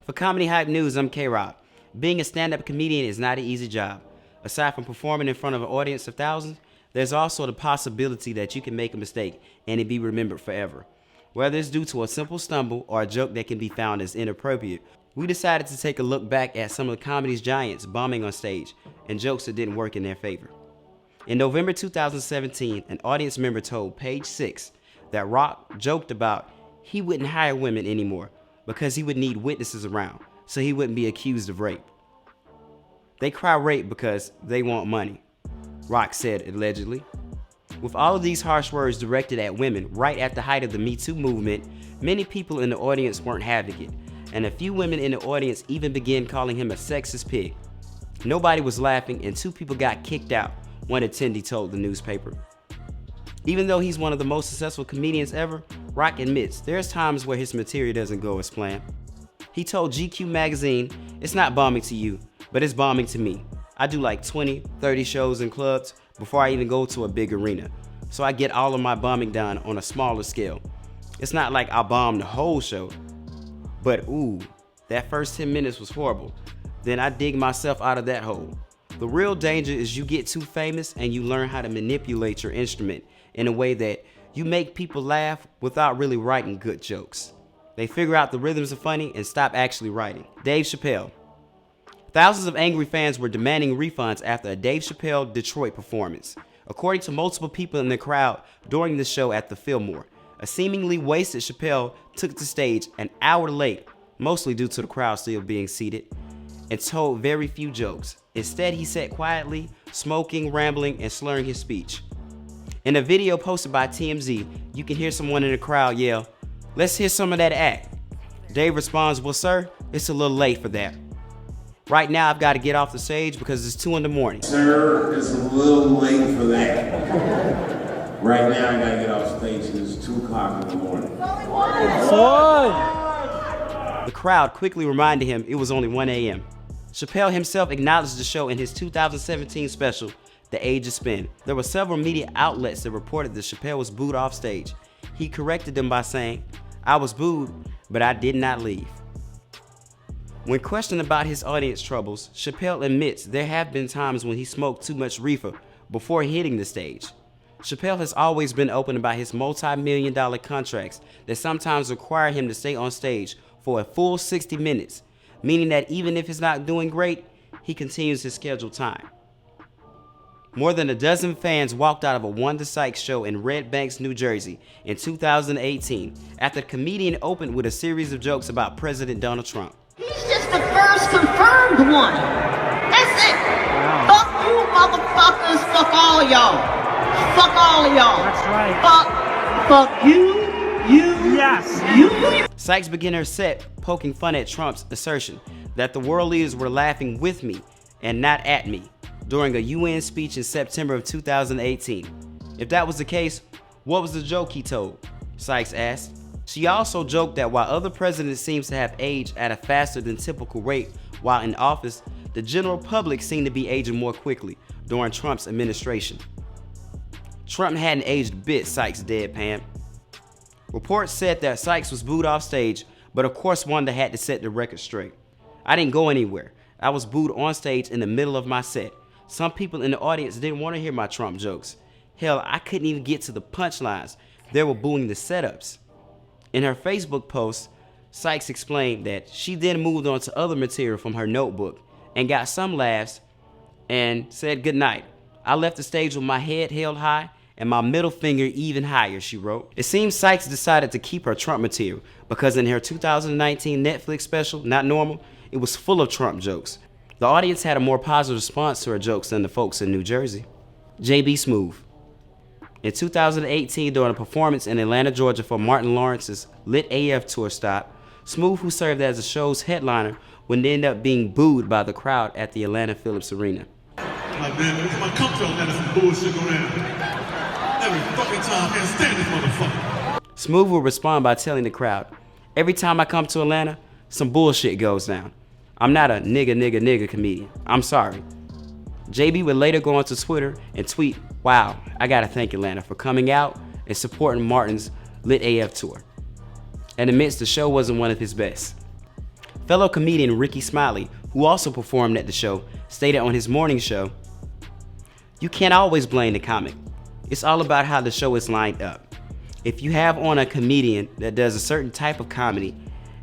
For Comedy Hype News, I'm K-Rob. Being a stand-up comedian is not an easy job. Aside from performing in front of an audience of thousands, there's also the possibility that you can make a mistake and it be remembered forever. Whether it's due to a simple stumble or a joke that can be found as inappropriate, we decided to take a look back at some of the comedy's giants bombing on stage and jokes that didn't work in their favor. In November 2017, an audience member told Page Six that Rock joked about he wouldn't hire women anymore because he would need witnesses around so he wouldn't be accused of rape. They cry rape because they want money, Rock said allegedly. With all of these harsh words directed at women right at the height of the Me Too movement, many people in the audience weren't having it, and a few women in the audience even began calling him a sexist pig. Nobody was laughing and 2 people got kicked out, one attendee told the newspaper. Even though he's one of the most successful comedians ever, Rock admits there's times where his material doesn't go as planned. He told GQ magazine, "It's not bombing to you, but it's bombing to me. I do like 20, 30 shows in clubs before I even go to a big arena. So I get all of my bombing done on a smaller scale. It's not like I bombed the whole show, but ooh, that first 10 minutes was horrible. Then I dig myself out of that hole." The real danger is you get too famous and you learn how to manipulate your instrument in a way that you make people laugh without really writing good jokes. They figure out the rhythms are funny and stop actually writing. Dave Chappelle. Thousands of angry fans were demanding refunds after a Dave Chappelle Detroit performance. According to multiple people in the crowd during the show at the Fillmore, a seemingly wasted Chappelle took the stage an hour late, mostly due to the crowd still being seated, and told very few jokes. Instead, he sat quietly, smoking, rambling, and slurring his speech. In a video posted by TMZ, you can hear someone in the crowd yell, "Let's hear some of that act." Dave responds, "Well, sir, it's a little late for that. Right now, I've got to get off the stage because it's 2 in the morning. Sir, it's a little late for that. Right now, I got to get off stage because it's 2 o'clock in the morning." The crowd quickly reminded him it was only 1 a.m. Chappelle himself acknowledged the show in his 2017 special, The Age of Spin. There were several media outlets that reported that Chappelle was booed off stage. He corrected them by saying, "I was booed, but I did not leave." When questioned about his audience troubles, Chappelle admits there have been times when he smoked too much reefer before hitting the stage. Chappelle has always been open about his multi-million-dollar contracts that sometimes require him to stay on stage for a full 60 minutes, meaning that even if he's not doing great, he continues his scheduled time. More than a dozen fans walked out of a Wanda Sykes show in Red Bank, New Jersey in 2018 after the comedian opened with a series of jokes about President Donald Trump. "He's just the first confirmed one. That's it. Wow. Fuck you motherfuckers. Fuck all y'all. Fuck all of y'all. That's right. Fuck you. Yes. You. Sykes began her set poking fun at Trump's assertion that the world leaders were laughing with me and not at me during a UN speech in September of 2018. If that was the case, what was the joke he told? Sykes asked. She also joked that while other presidents seem to have aged at a faster than typical rate while in office, the general public seemed to be aging more quickly during Trump's administration. Trump hadn't aged a bit, Sykes deadpanned. Reports said that Sykes was booed off stage, but of course Wanda had to set the record straight. "I didn't go anywhere. I was booed on stage in the middle of my set. Some people in the audience didn't want to hear my Trump jokes. Hell, I couldn't even get to the punchlines. They were booing the setups." In her Facebook post, Sykes explained that she then moved on to other material from her notebook and got some laughs and said goodnight. "I left the stage with my head held high and my middle finger even higher," she wrote. It seems Sykes decided to keep her Trump material because in her 2019 Netflix special, Not Normal, it was full of Trump jokes. The audience had a more positive response to her jokes than the folks in New Jersey. JB Smoove. In 2018, during a performance in Atlanta, Georgia for Martin Lawrence's Lit AF tour stop, Smoove, who served as the show's headliner, would end up being booed by the crowd at the Atlanta Phillips Arena. Like, man, if I come to Atlanta, some bullshit go down. Every fucking time, I can't stand this motherfucker. Smoove would respond by telling the crowd, "Every time I come to Atlanta, some bullshit goes down. I'm not a nigga comedian. I'm sorry." JB would later go onto Twitter and tweet, "Wow, I gotta thank Atlanta for coming out and supporting Martin's Lit AF tour," and admits the show wasn't one of his best. Fellow comedian Ricky Smiley, who also performed at the show, stated on his morning show, "You can't always blame the comic. It's all about how the show is lined up. If you have on a comedian that does a certain type of comedy,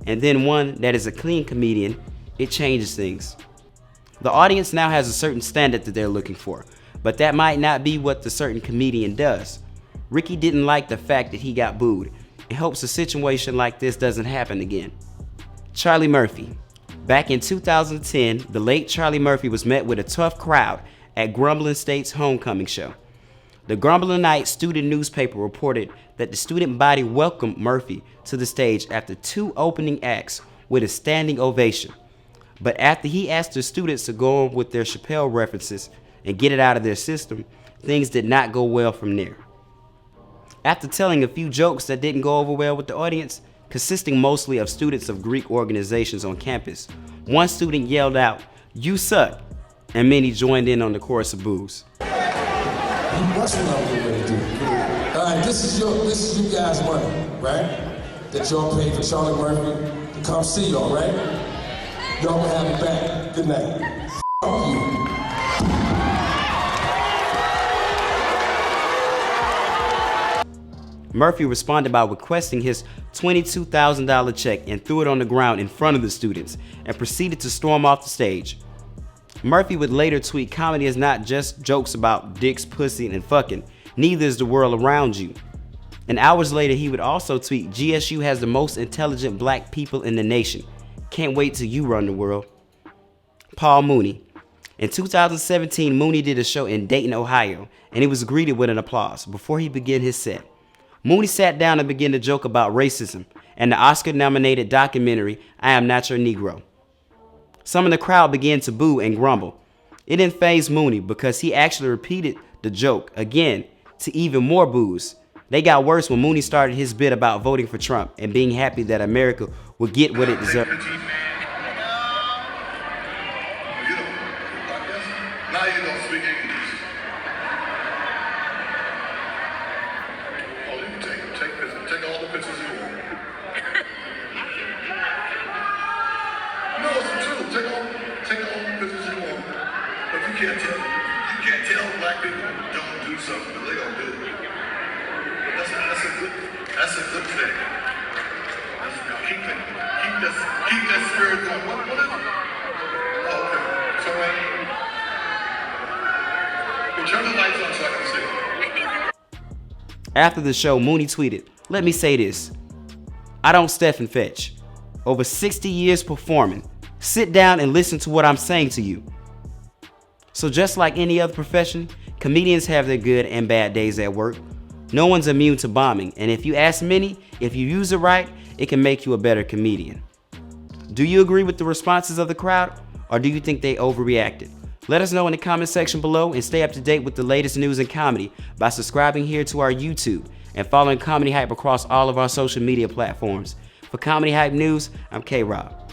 and then one that is a clean comedian, it changes things. The audience now has a certain standard that they're looking for, but that might not be what the certain comedian does. Ricky didn't like the fact that he got booed and hopes a situation like this doesn't happen again." Charlie Murphy. Back in 2010, the late Charlie Murphy was met with a tough crowd at Grambling State's homecoming show. The Grambling student newspaper reported that the student body welcomed Murphy to the stage after 2 opening acts with a standing ovation. But after he asked the students to go on with their Chappelle references and get it out of their system, things did not go well from there. After telling a few jokes that didn't go over well with the audience, consisting mostly of students of Greek organizations on campus, one student yelled out, "You suck," and many joined in on the chorus of boos. Watch what I'm getting ready to do. All right, this is you guys' money, right? That y'all paid for Charlie Murphy to come see y'all, right? Y'all will have it back. Good night. F*** you. Murphy responded by requesting his $22,000 check and threw it on the ground in front of the students and proceeded to storm off the stage. Murphy would later tweet, "Comedy is not just jokes about dicks, pussy, and fucking. Neither is the world around you." And hours later, he would also tweet, "GSU has the most intelligent black people in the nation. Can't wait till you run the world." Paul Mooney. In 2017, Mooney did a show in Dayton, Ohio, and he was greeted with an applause before he began his set. Mooney sat down and began to joke about racism and the Oscar-nominated documentary, "I Am Not Your Negro." Some in the crowd began to boo and grumble. It didn't faze Mooney because he actually repeated the joke again to even more boos. They got worse when Mooney started his bit about voting for Trump and being happy that America would get what it deserved. Now you don't speak English. Oh, you can take pictures. Take all the pictures you want. No, it's the truth. Take all the pictures you want. But you can't tell black people don't do something, but they gonna do it. That's a good thing. Keep that spirit going. What is it? Oh, okay. It's all right. Well, turn the lights on so I can see. After the show, Mooney tweeted, "Let me say this. I don't step and fetch. Over 60 years performing. Sit down and listen to what I'm saying to you." So just like any other profession, comedians have their good and bad days at work. No one's immune to bombing, and if you ask many, if you use it right, it can make you a better comedian. Do you agree with the responses of the crowd, or do you think they overreacted? Let us know in the comment section below, and stay up to date with the latest news and comedy by subscribing here to our YouTube and following Comedy Hype across all of our social media platforms. For Comedy Hype News, I'm K-Rob.